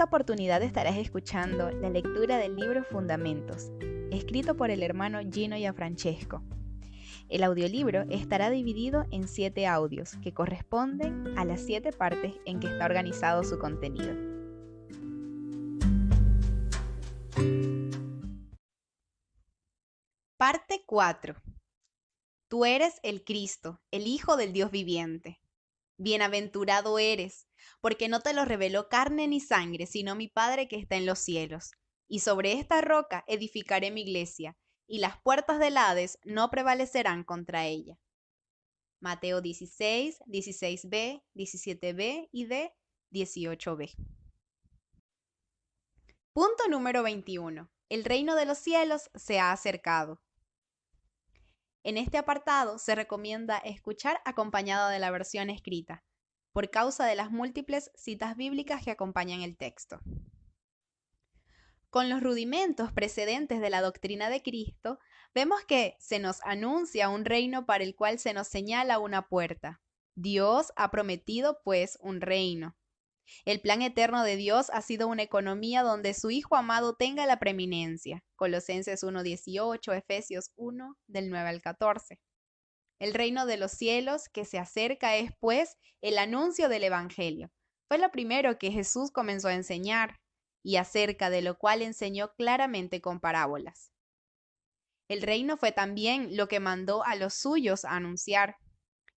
oportunidad estarás escuchando la lectura del libro Fundamentos, escrito por el hermano Gino Gianfrancesco. El audiolibro estará dividido en 7 audios que corresponden a las 7 partes en que está organizado su contenido. Parte 4. Tú eres el Cristo, el Hijo del Dios viviente. Bienaventurado eres, porque no te lo reveló carne ni sangre, sino mi Padre que está en los cielos. Y sobre esta roca edificaré mi iglesia, y las puertas del Hades no prevalecerán contra ella. Mateo 16, 16b, 17b y d 18b. Punto número 21. El reino de los cielos se ha acercado. En este apartado se recomienda escuchar acompañado de la versión escrita, por causa de las múltiples citas bíblicas que acompañan el texto. Con los rudimentos precedentes de la doctrina de Cristo, vemos que se nos anuncia un reino para el cual se nos señala una puerta. Dios ha prometido, pues, un reino. El plan eterno de Dios ha sido una economía donde su Hijo amado tenga la preeminencia. Colosenses 1:18, Efesios 1, del 9 al 14. El reino de los cielos que se acerca es, pues, el anuncio del Evangelio. Fue lo primero que Jesús comenzó a enseñar, y acerca de lo cual enseñó claramente con parábolas. El reino fue también lo que mandó a los suyos a anunciar,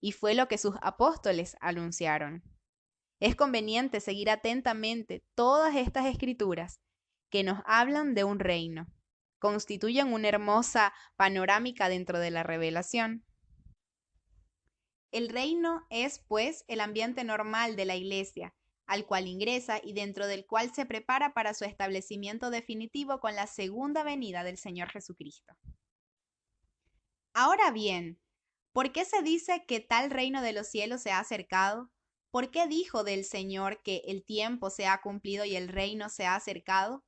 y fue lo que sus apóstoles anunciaron. Es conveniente seguir atentamente todas estas escrituras que nos hablan de un reino. Constituyen una hermosa panorámica dentro de la revelación. El reino es, pues, el ambiente normal de la iglesia, al cual ingresa y dentro del cual se prepara para su establecimiento definitivo con la segunda venida del Señor Jesucristo. Ahora bien, ¿por qué se dice que tal reino de los cielos se ha acercado? ¿Por qué dijo del Señor que el tiempo se ha cumplido y el reino se ha acercado?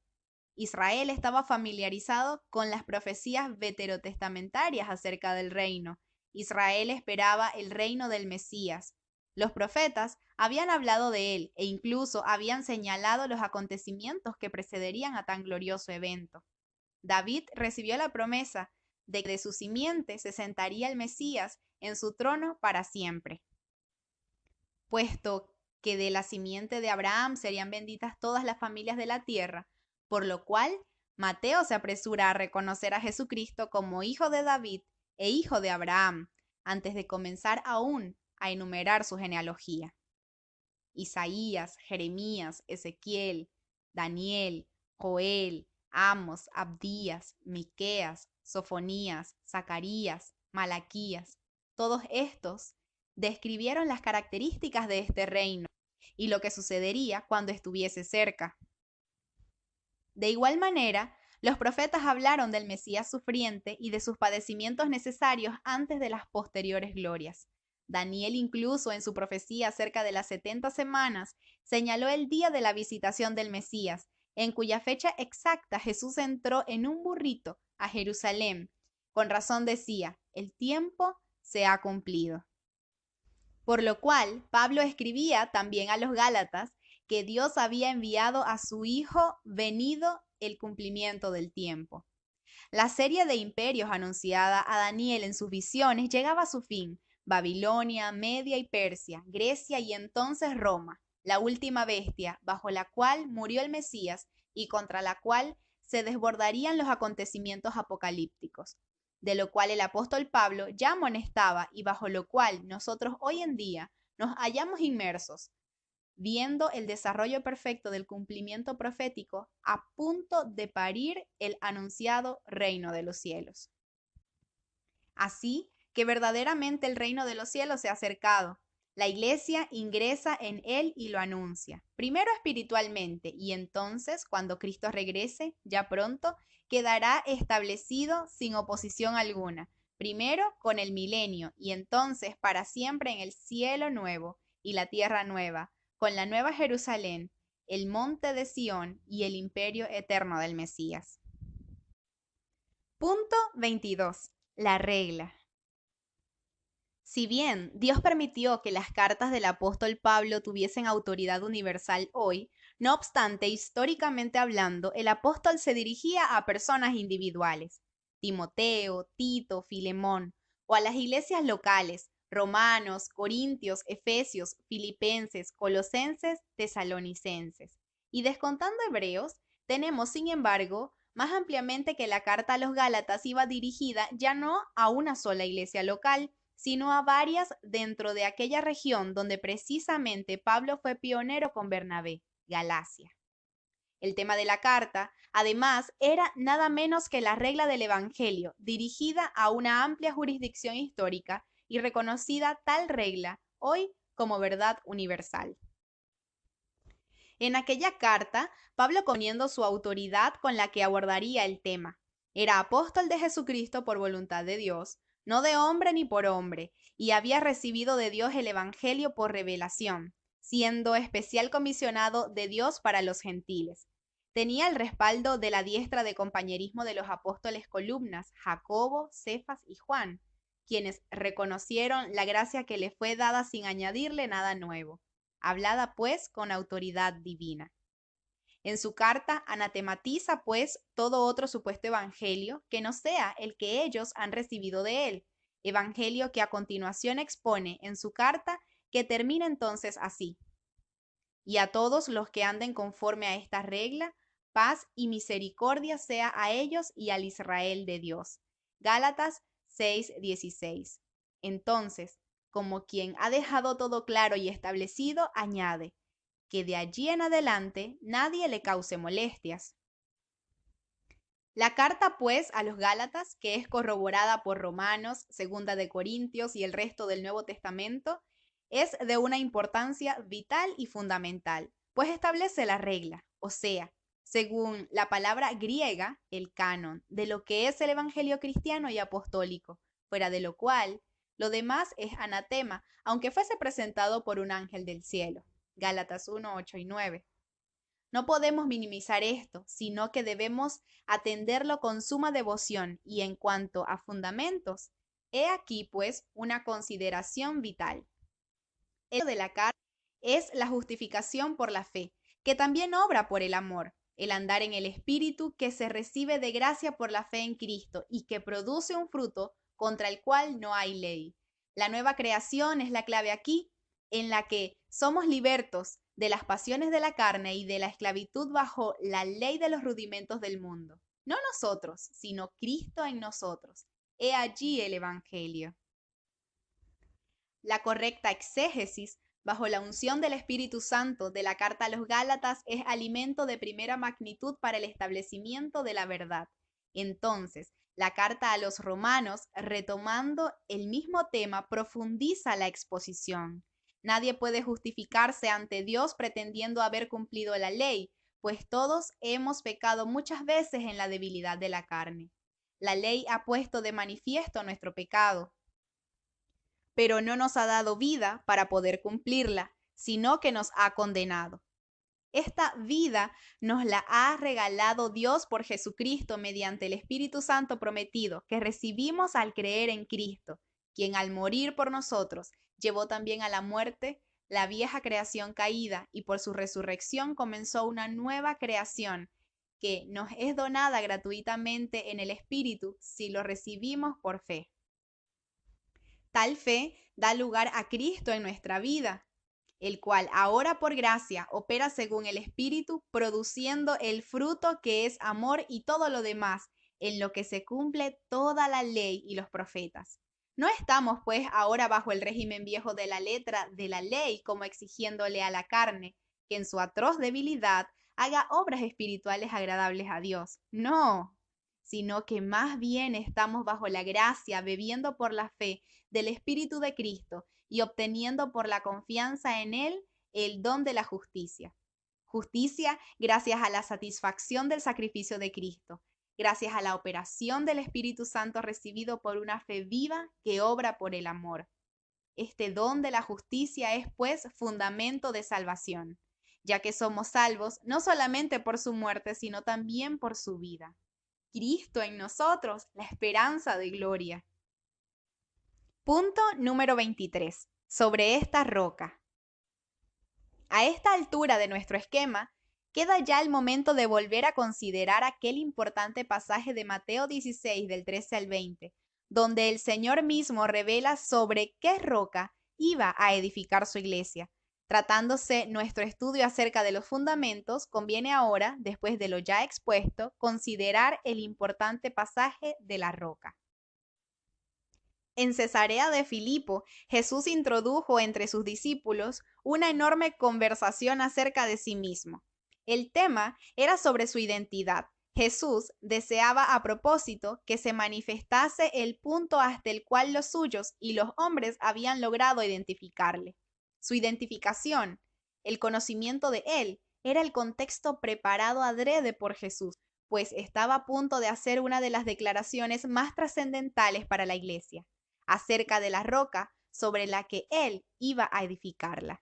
Israel estaba familiarizado con las profecías veterotestamentarias acerca del reino. Israel esperaba el reino del Mesías. Los profetas habían hablado de él e incluso habían señalado los acontecimientos que precederían a tan glorioso evento. David recibió la promesa de que de su simiente se sentaría el Mesías en su trono para siempre. Puesto que de la simiente de Abraham serían benditas todas las familias de la tierra, por lo cual Mateo se apresura a reconocer a Jesucristo como hijo de David e hijo de Abraham, antes de comenzar aún a enumerar su genealogía. Isaías, Jeremías, Ezequiel, Daniel, Joel, Amos, Abdías, Miqueas, Sofonías, Zacarías, Malaquías, todos estos describieron las características de este reino y lo que sucedería cuando estuviese cerca. De igual manera, los profetas hablaron del Mesías sufriente y de sus padecimientos necesarios antes de las posteriores glorias. Daniel incluso en su profecía acerca de las 70 semanas señaló el día de la visitación del Mesías, en cuya fecha exacta Jesús entró en un burrito a Jerusalén. Con razón decía, el tiempo se ha cumplido. Por lo cual, Pablo escribía también a los Gálatas que Dios había enviado a su Hijo venido el cumplimiento del tiempo. La serie de imperios anunciada a Daniel en sus visiones llegaba a su fin. Babilonia, Media y Persia, Grecia y entonces Roma, la última bestia bajo la cual murió el Mesías y contra la cual se desbordarían los acontecimientos apocalípticos, de lo cual el apóstol Pablo ya amonestaba y bajo lo cual nosotros hoy en día nos hallamos inmersos, viendo el desarrollo perfecto del cumplimiento profético a punto de parir el anunciado reino de los cielos. Así que verdaderamente el reino de los cielos se ha acercado. La iglesia ingresa en él y lo anuncia, primero espiritualmente y entonces, cuando Cristo regrese, ya pronto, quedará establecido sin oposición alguna, primero con el milenio y entonces para siempre en el cielo nuevo y la tierra nueva, con la nueva Jerusalén, el monte de Sión y el imperio eterno del Mesías. Punto 22. La regla. Si bien Dios permitió que las cartas del apóstol Pablo tuviesen autoridad universal hoy, No obstante, históricamente hablando, el apóstol se dirigía a personas individuales, Timoteo, Tito, Filemón, o a las iglesias locales, romanos, corintios, efesios, filipenses, colosenses, tesalonicenses. Y descontando hebreos, tenemos, sin embargo, más ampliamente que la carta a los Gálatas iba dirigida ya no a una sola iglesia local, sino a varias dentro de aquella región donde precisamente Pablo fue pionero con Bernabé, Galacia. El tema de la carta, además, era nada menos que la regla del Evangelio, dirigida a una amplia jurisdicción histórica y reconocida tal regla hoy como verdad universal. En aquella carta, Pablo poniendo su autoridad con la que abordaría el tema. Era apóstol de Jesucristo por voluntad de Dios, no de hombre ni por hombre, y había recibido de Dios el Evangelio por revelación, siendo especial comisionado de Dios para los gentiles. Tenía el respaldo de la diestra de compañerismo de los apóstoles columnas, Jacobo, Cefas y Juan, quienes reconocieron la gracia que le fue dada sin añadirle nada nuevo, hablada pues con autoridad divina. En su carta anatematiza pues todo otro supuesto evangelio que no sea el que ellos han recibido de él, evangelio que a continuación expone en su carta, que termina entonces así: y a todos los que anden conforme a esta regla, paz y misericordia sea a ellos y al Israel de Dios. Gálatas 6:16. Entonces, como quien ha dejado todo claro y establecido, añade: que de allí en adelante nadie le cause molestias. La carta, pues, a los Gálatas, que es corroborada por Romanos, Segunda de Corintios y el resto del Nuevo Testamento, es de una importancia vital y fundamental, pues establece la regla, o sea, según la palabra griega, el canon, de lo que es el Evangelio cristiano y apostólico, fuera de lo cual lo demás es anatema, aunque fuese presentado por un ángel del cielo. Gálatas 1, 8 y 9. No podemos minimizar esto, sino que debemos atenderlo con suma devoción y en cuanto a fundamentos, he aquí pues una consideración vital. El de la carta es la justificación por la fe, que también obra por el amor, el andar en el Espíritu que se recibe de gracia por la fe en Cristo y que produce un fruto contra el cual no hay ley. La nueva creación es la clave aquí, en la que somos libertos de las pasiones de la carne y de la esclavitud bajo la ley de los rudimentos del mundo. No nosotros, sino Cristo en nosotros. He allí el Evangelio. La correcta exégesis bajo la unción del Espíritu Santo de la carta a los Gálatas es alimento de primera magnitud para el establecimiento de la verdad. Entonces, la carta a los Romanos, retomando el mismo tema, profundiza la exposición. Nadie puede justificarse ante Dios pretendiendo haber cumplido la ley, pues todos hemos pecado muchas veces en la debilidad de la carne. La ley ha puesto de manifiesto nuestro pecado, pero no nos ha dado vida para poder cumplirla, sino que nos ha condenado. Esta vida nos la ha regalado Dios por Jesucristo mediante el Espíritu Santo prometido que recibimos al creer en Cristo, quien al morir por nosotros llevó también a la muerte la vieja creación caída y por su resurrección comenzó una nueva creación que nos es donada gratuitamente en el Espíritu si lo recibimos por fe. Tal fe da lugar a Cristo en nuestra vida, el cual ahora por gracia opera según el Espíritu, produciendo el fruto que es amor y todo lo demás, en lo que se cumple toda la ley y los profetas. No estamos pues ahora bajo el régimen viejo de la letra de la ley, como exigiéndole a la carne, que en su atroz debilidad haga obras espirituales agradables a Dios. No, sino que más bien estamos bajo la gracia, bebiendo por la fe del Espíritu de Cristo y obteniendo por la confianza en Él el don de la justicia. Justicia gracias a la satisfacción del sacrificio de Cristo, gracias a la operación del Espíritu Santo recibido por una fe viva que obra por el amor. Este don de la justicia es, pues, fundamento de salvación, ya que somos salvos no solamente por su muerte, sino también por su vida. Cristo en nosotros, la esperanza de gloria. Punto número 23. Sobre esta roca. A esta altura de nuestro esquema, queda ya el momento de volver a considerar aquel importante pasaje de Mateo 16 del 13 al 20, donde el Señor mismo revela sobre qué roca iba a edificar su iglesia. Tratándose nuestro estudio acerca de los fundamentos, conviene ahora, después de lo ya expuesto, considerar el importante pasaje de la roca. En Cesarea de Filipo, Jesús introdujo entre sus discípulos una enorme conversación acerca de sí mismo. El tema era sobre su identidad. Jesús deseaba a propósito que se manifestase el punto hasta el cual los suyos y los hombres habían logrado identificarle. Su identificación, el conocimiento de él, era el contexto preparado adrede por Jesús, pues estaba a punto de hacer una de las declaraciones más trascendentales para la iglesia, acerca de la roca sobre la que él iba a edificarla.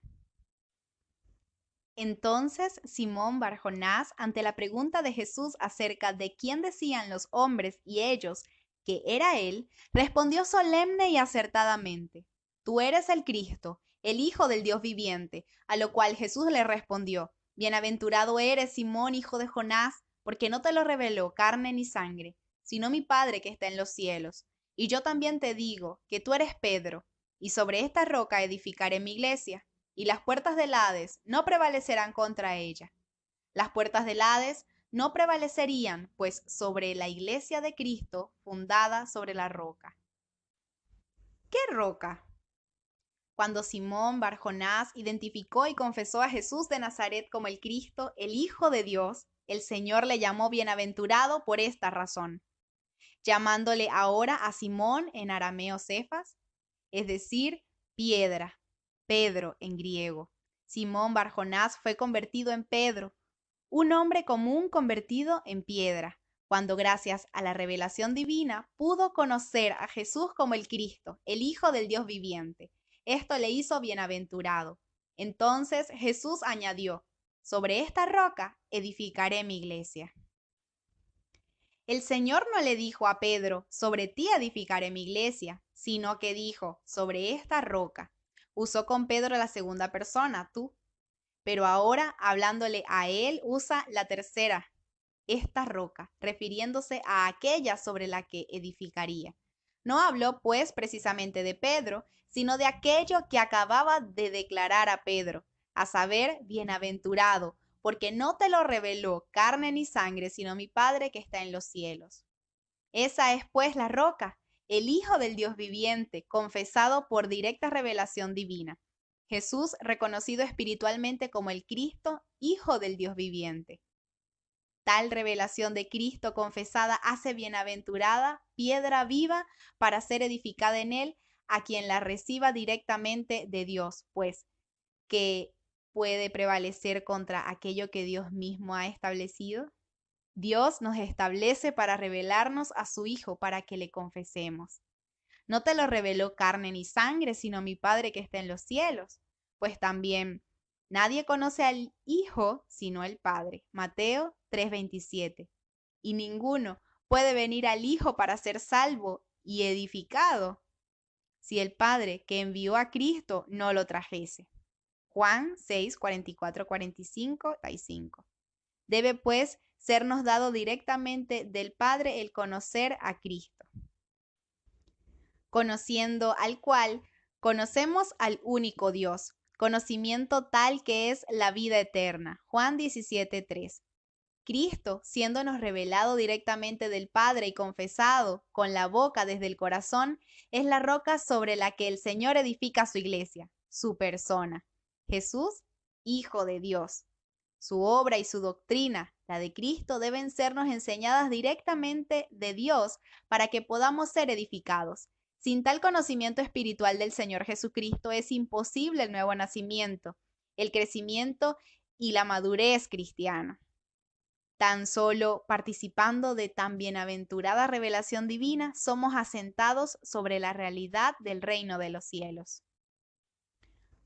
Entonces Simón Barjonás, ante la pregunta de Jesús acerca de quién decían los hombres y ellos que era él, respondió solemne y acertadamente: Tú eres el Cristo, el Hijo del Dios viviente. A lo cual Jesús le respondió: Bienaventurado eres, Simón, hijo de Jonás, porque no te lo reveló carne ni sangre, sino mi Padre que está en los cielos. Y yo también te digo que tú eres Pedro, y sobre esta roca edificaré mi iglesia, y las puertas del Hades no prevalecerán contra ella. Las puertas del Hades no prevalecerían, pues sobre la iglesia de Cristo, fundada sobre la roca. ¿Qué roca? Cuando Simón Barjonás identificó y confesó a Jesús de Nazaret como el Cristo, el Hijo de Dios, el Señor le llamó bienaventurado por esta razón, llamándole ahora a Simón en arameo Cefas, es decir, piedra, Pedro en griego. Simón Barjonás fue convertido en Pedro, un hombre común convertido en piedra, cuando gracias a la revelación divina pudo conocer a Jesús como el Cristo, el Hijo del Dios viviente. Esto le hizo bienaventurado. Entonces Jesús añadió: Sobre esta roca edificaré mi iglesia. El Señor no le dijo a Pedro: Sobre ti edificaré mi iglesia, sino que dijo: Sobre esta roca. Usó con Pedro la segunda persona, tú. Pero ahora, hablándole a él, usa la tercera, esta roca, refiriéndose a aquella sobre la que edificaría. No habló, pues, precisamente de Pedro, sino de aquello que acababa de declarar a Pedro, a saber, bienaventurado, porque no te lo reveló carne ni sangre, sino mi Padre que está en los cielos. Esa es, pues, la roca, el Hijo del Dios viviente, confesado por directa revelación divina. Jesús, reconocido espiritualmente como el Cristo, Hijo del Dios viviente. Tal revelación de Cristo confesada hace bienaventurada, piedra viva, para ser edificada en él, a quien la reciba directamente de Dios, pues, que puede prevalecer contra aquello que Dios mismo ha establecido. Dios nos establece para revelarnos a su Hijo, para que le confesemos. No te lo reveló carne ni sangre, sino mi Padre que está en los cielos. Pues también nadie conoce al Hijo sino el Padre. Mateo 3:27. Y ninguno puede venir al Hijo para ser salvo y edificado si el Padre que envió a Cristo no lo trajese. Juan 6:44-45. Debe pues sernos dado directamente del Padre el conocer a Cristo, conociendo al cual conocemos al único Dios, conocimiento tal que es la vida eterna. Juan 17:3. Cristo, siéndonos revelado directamente del Padre y confesado con la boca desde el corazón, es la roca sobre la que el Señor edifica su iglesia, su persona. Jesús, Hijo de Dios. Su obra y su doctrina, la de Cristo, deben sernos enseñadas directamente de Dios para que podamos ser edificados. Sin tal conocimiento espiritual del Señor Jesucristo es imposible el nuevo nacimiento, el crecimiento y la madurez cristiana. Tan solo participando de tan bienaventurada revelación divina, somos asentados sobre la realidad del reino de los cielos.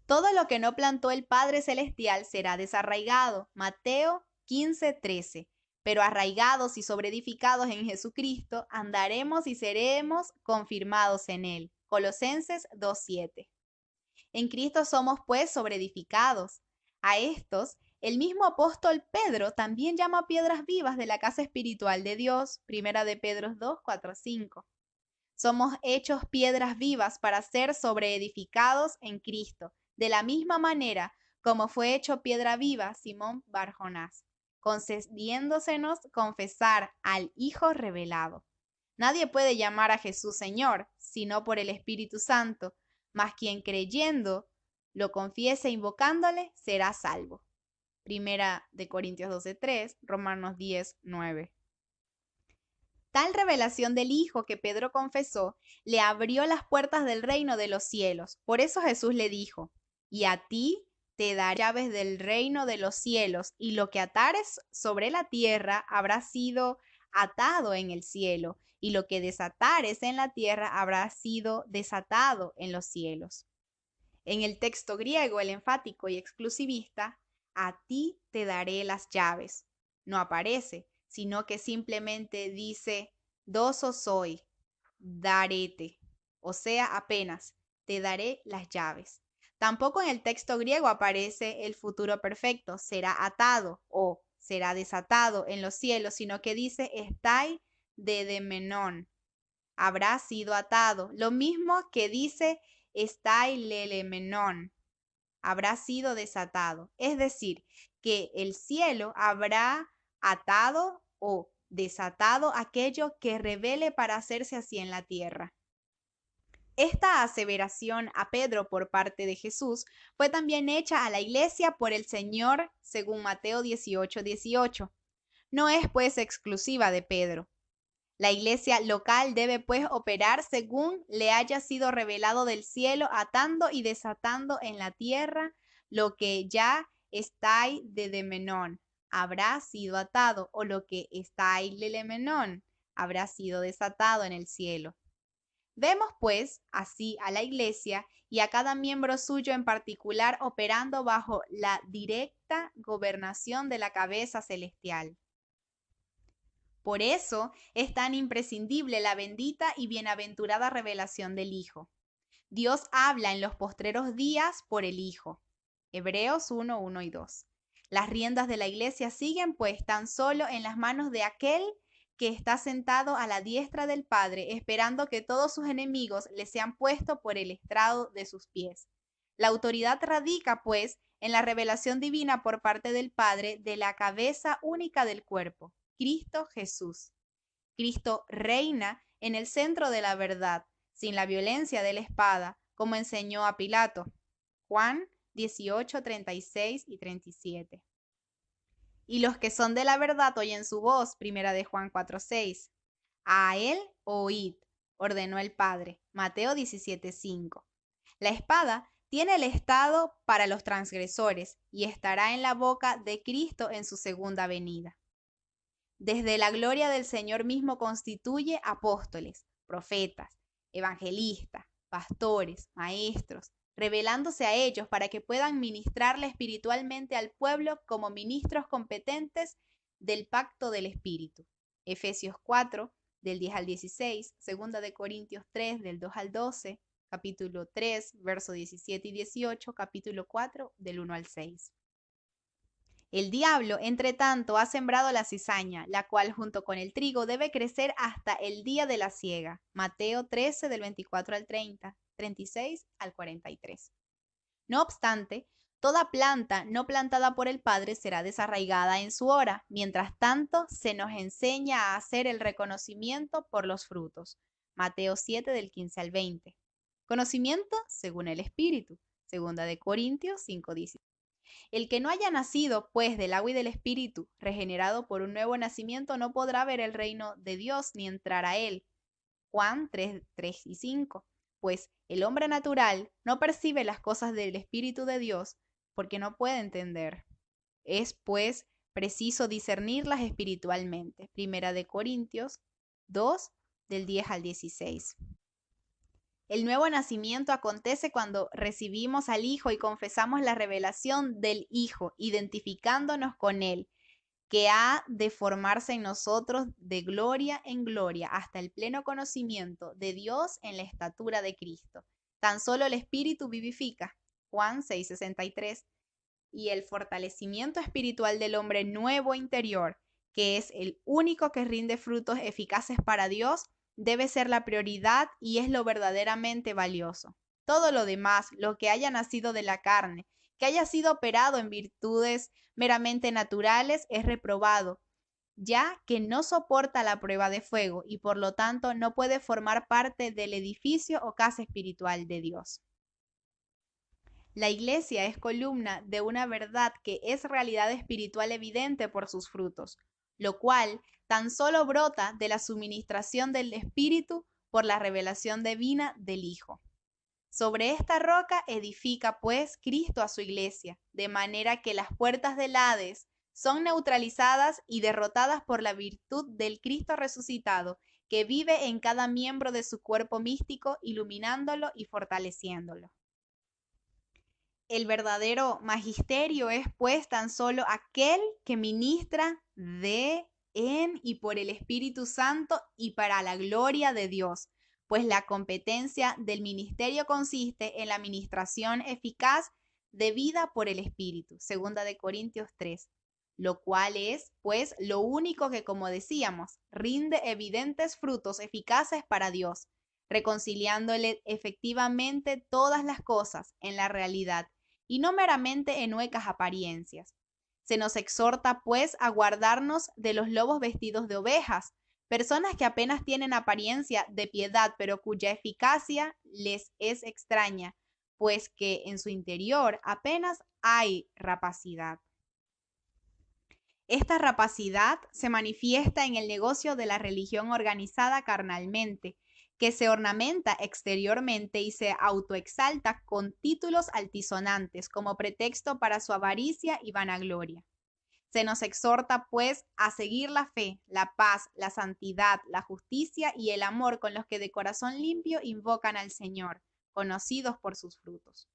Todo lo que no plantó el Padre Celestial será desarraigado. Mateo 15:13. Pero arraigados y sobreedificados en Jesucristo, andaremos y seremos confirmados en Él. Colosenses 2:7. En Cristo somos pues sobreedificados. A estos El mismo apóstol Pedro también llama piedras vivas de la casa espiritual de Dios, primera de Pedro 2, 4, 5. Somos hechos piedras vivas para ser sobreedificados en Cristo, de la misma manera como fue hecho piedra viva Simón Bar-Jonás, concediéndosenos confesar al Hijo revelado. Nadie puede llamar a Jesús Señor, sino por el Espíritu Santo, mas quien creyendo lo confiese invocándole será salvo. Primera de Corintios 12:3, Romanos 10:9. Tal revelación del Hijo que Pedro confesó le abrió las puertas del reino de los cielos. Por eso Jesús le dijo, y a ti te daré llaves del reino de los cielos, y lo que atares sobre la tierra habrá sido atado en el cielo, y lo que desatares en la tierra habrá sido desatado en los cielos. En el texto griego, el enfático y exclusivista, a ti te daré las llaves, no aparece, sino que simplemente dice, doso soy, darete, o sea, apenas, te daré las llaves. Tampoco en el texto griego aparece el futuro perfecto, será atado o será desatado en los cielos, sino que dice, estai de menón, habrá sido atado. Lo mismo que dice, estai lelemenón, habrá sido desatado. Es decir, que el cielo habrá atado o desatado aquello que revele para hacerse así en la tierra. Esta aseveración a Pedro por parte de Jesús fue también hecha a la iglesia por el Señor según Mateo 18:18. No es pues exclusiva de Pedro. La iglesia local debe pues operar según le haya sido revelado del cielo, atando y desatando en la tierra lo que ya está de menón, habrá sido atado, o lo que está de menón, habrá sido desatado en el cielo. Vemos pues así a la iglesia y a cada miembro suyo en particular operando bajo la directa gobernación de la cabeza celestial. Por eso es tan imprescindible la bendita y bienaventurada revelación del Hijo. Dios habla en los postreros días por el Hijo. Hebreos 1, 1 y 2. Las riendas de la iglesia siguen pues tan solo en las manos de aquel que está sentado a la diestra del Padre, esperando que todos sus enemigos le sean puestos por el estrado de sus pies. La autoridad radica pues en la revelación divina por parte del Padre de la cabeza única del cuerpo, Cristo Jesús. Cristo reina en el centro de la verdad, sin la violencia de la espada, como enseñó a Pilato. Juan 18, 36 y 37. Y los que son de la verdad oyen su voz, primera de Juan 4:6. A él oíd, ordenó el Padre, Mateo 17:5. La espada tiene el estado para los transgresores y estará en la boca de Cristo en su segunda venida. Desde la gloria del Señor mismo constituye apóstoles, profetas, evangelistas, pastores, maestros, revelándose a ellos para que puedan ministrarle espiritualmente al pueblo como ministros competentes del pacto del Espíritu. Efesios 4, del 10 al 16, 2 de Corintios 3, del 2 al 12, capítulo 3, versos 17 y 18, capítulo 4, del 1 al 6. El diablo, entre tanto, ha sembrado la cizaña, la cual junto con el trigo debe crecer hasta el día de la siega. Mateo 13, del 24 al 30, 36 al 43. No obstante, toda planta no plantada por el Padre será desarraigada en su hora. Mientras tanto, se nos enseña a hacer el reconocimiento por los frutos. Mateo 7, del 15 al 20. Conocimiento según el Espíritu. Segunda de Corintios 5, 10. El que no haya nacido, pues, del agua y del Espíritu, regenerado por un nuevo nacimiento, no podrá ver el reino de Dios ni entrar a él. Juan 3, 3 y 5. Pues el hombre natural no percibe las cosas del Espíritu de Dios porque no puede entender. Es, pues, preciso discernirlas espiritualmente. Primera de Corintios 2, del 10 al 16. El nuevo nacimiento acontece cuando recibimos al Hijo y confesamos la revelación del Hijo, identificándonos con Él, que ha de formarse en nosotros de gloria en gloria hasta el pleno conocimiento de Dios en la estatura de Cristo. Tan solo el Espíritu vivifica. Juan 6:63. y el fortalecimiento espiritual del hombre nuevo interior, que es el único que rinde frutos eficaces para Dios, debe ser la prioridad y es lo verdaderamente valioso. Todo lo demás, lo que haya nacido de la carne, que haya sido operado en virtudes meramente naturales, es reprobado, ya que no soporta la prueba de fuego y por lo tanto no puede formar parte del edificio o casa espiritual de Dios. La iglesia es columna de una verdad que es realidad espiritual evidente por sus frutos, lo cual tan solo brota de la suministración del Espíritu por la revelación divina del Hijo. Sobre esta roca edifica pues Cristo a su iglesia, de manera que las puertas del Hades son neutralizadas y derrotadas por la virtud del Cristo resucitado, que vive en cada miembro de su cuerpo místico, iluminándolo y fortaleciéndolo. El verdadero magisterio es pues tan solo aquel que ministra de, en y por el Espíritu Santo y para la gloria de Dios, pues la competencia del ministerio consiste en la ministración eficaz debida por el Espíritu, 2 Corintios 3, lo cual es, pues, lo único que, como decíamos, rinde evidentes frutos eficaces para Dios, reconciliándole efectivamente todas las cosas en la realidad y no meramente en huecas apariencias. Se nos exhorta, pues, a guardarnos de los lobos vestidos de ovejas, personas que apenas tienen apariencia de piedad, pero cuya eficacia les es extraña, pues que en su interior apenas hay rapacidad. Esta rapacidad se manifiesta en el negocio de la religión organizada carnalmente, que se ornamenta exteriormente y se autoexalta con títulos altisonantes como pretexto para su avaricia y vanagloria. Se nos exhorta, pues, a seguir la fe, la paz, la santidad, la justicia y el amor con los que de corazón limpio invocan al Señor, conocidos por sus frutos.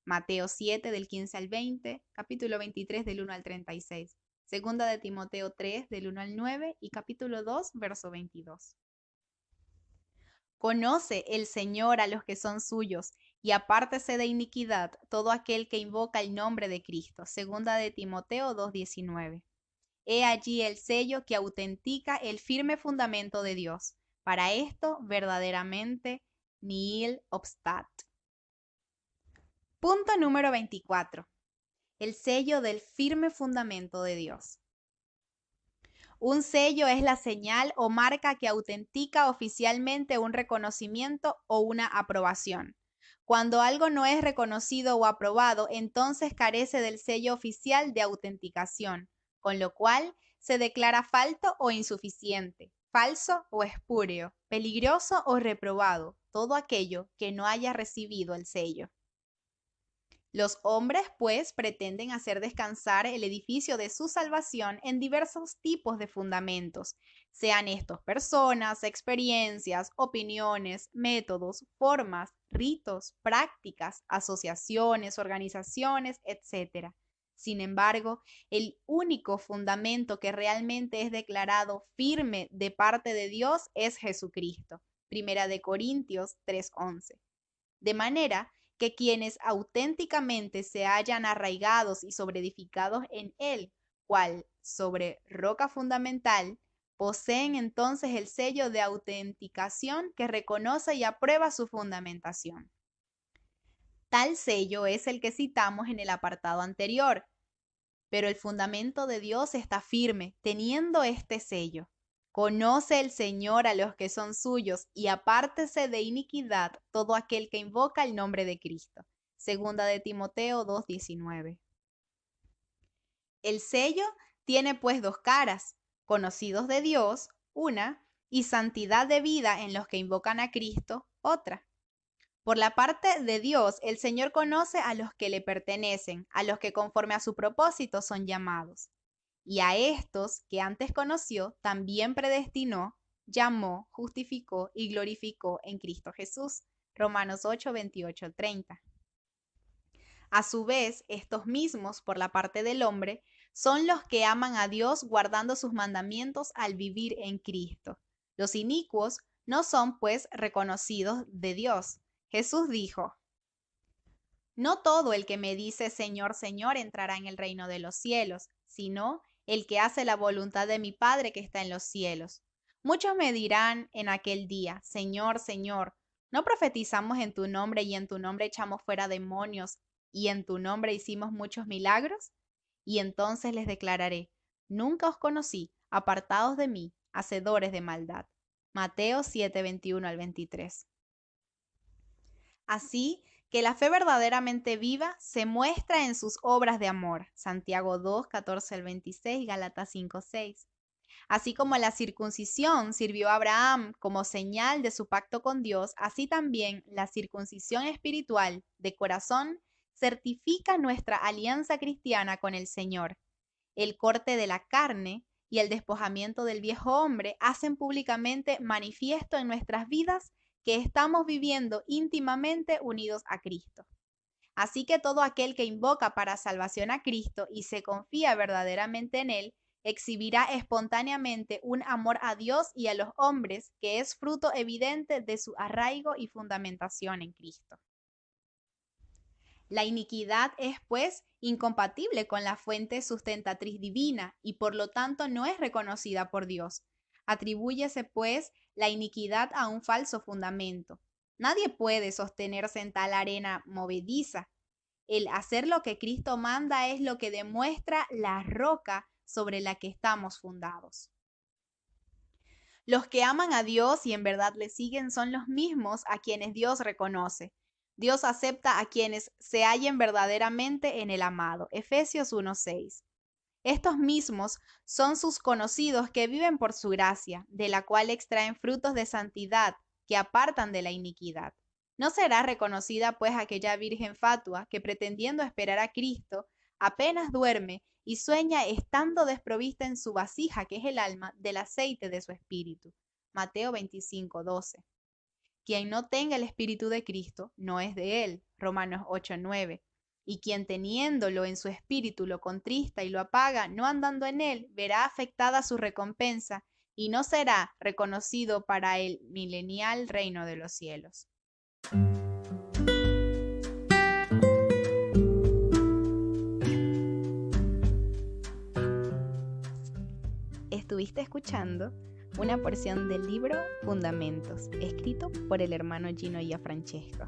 Mateo 7, del 15 al 20, capítulo 23, del 1 al 36. Segunda de Timoteo 3, del 1 al 9 y capítulo 2, verso 22. Conoce el Señor a los que son suyos, y apártese de iniquidad todo aquel que invoca el nombre de Cristo. Segunda de Timoteo 2:19. He allí el sello que autentica el firme fundamento de Dios. Para esto, verdaderamente, nihil obstat. Punto número 24. El sello del firme fundamento de Dios. Un sello es la señal o marca que autentica oficialmente un reconocimiento o una aprobación. Cuando algo no es reconocido o aprobado, entonces carece del sello oficial de autenticación, con lo cual se declara falto o insuficiente, falso o espúreo, peligroso o reprobado, todo aquello que no haya recibido el sello. Los hombres, pues, pretenden hacer descansar el edificio de su salvación en diversos tipos de fundamentos, sean estos personas, experiencias, opiniones, métodos, formas, ritos, prácticas, asociaciones, organizaciones, etc. Sin embargo, el único fundamento que realmente es declarado firme de parte de Dios es Jesucristo. 1 Corintios 3:11. De manera que quienes auténticamente se hallan arraigados y sobreedificados en él, cual sobre roca fundamental, poseen entonces el sello de autenticación que reconoce y aprueba su fundamentación. Tal sello es el que citamos en el apartado anterior, pero el fundamento de Dios está firme, teniendo este sello. Conoce el Señor a los que son suyos y apártese de iniquidad todo aquel que invoca el nombre de Cristo. Segunda de Timoteo 2:19. El sello tiene pues dos caras, conocidos de Dios, una, y santidad de vida en los que invocan a Cristo, otra. Por la parte de Dios, el Señor conoce a los que le pertenecen, a los que conforme a su propósito son llamados. Y a estos que antes conoció, también predestinó, llamó, justificó y glorificó en Cristo Jesús. Romanos 8, 28, 30. A su vez, estos mismos, por la parte del hombre, son los que aman a Dios guardando sus mandamientos al vivir en Cristo. Los inicuos no son, pues, reconocidos de Dios. Jesús dijo: No todo el que me dice Señor, Señor entrará en el reino de los cielos, sino el que hace la voluntad de mi Padre que está en los cielos. Muchos me dirán en aquel día, Señor, Señor, ¿no profetizamos en tu nombre y en tu nombre echamos fuera demonios y en tu nombre hicimos muchos milagros? Y entonces les declararé, nunca os conocí, apartados de mí, hacedores de maldad. Mateo 7, 21 al 23. Así que la fe verdaderamente viva se muestra en sus obras de amor. Santiago 2, 14 al 26, Gálatas 5, 6. Así como la circuncisión sirvió a Abraham como señal de su pacto con Dios, así también la circuncisión espiritual de corazón certifica nuestra alianza cristiana con el Señor. El corte de la carne y el despojamiento del viejo hombre hacen públicamente manifiesto en nuestras vidas que estamos viviendo íntimamente unidos a Cristo. Así que todo aquel que invoca para salvación a Cristo y se confía verdaderamente en Él, exhibirá espontáneamente un amor a Dios y a los hombres que es fruto evidente de su arraigo y fundamentación en Cristo. La iniquidad es, pues, incompatible con la fuente sustentatriz divina y por lo tanto no es reconocida por Dios. Atribúyese, pues, la iniquidad a un falso fundamento. Nadie puede sostenerse en tal arena movediza. El hacer lo que Cristo manda es lo que demuestra la roca sobre la que estamos fundados. Los que aman a Dios y en verdad le siguen son los mismos a quienes Dios reconoce. Dios acepta a quienes se hallen verdaderamente en el amado. Efesios 1:6. Estos mismos son sus conocidos que viven por su gracia, de la cual extraen frutos de santidad que apartan de la iniquidad. No será reconocida pues aquella virgen fatua que pretendiendo esperar a Cristo, apenas duerme y sueña estando desprovista en su vasija, que es el alma, del aceite de su espíritu. Mateo 25:12. Quien no tenga el espíritu de Cristo no es de él. Romanos 8:9. Y quien teniéndolo en su espíritu lo contrista y lo apaga, no andando en él, verá afectada su recompensa y no será reconocido para el milenial reino de los cielos. Estuviste escuchando una porción del libro Fundamentos, escrito por el hermano Gino Gianfrancesco.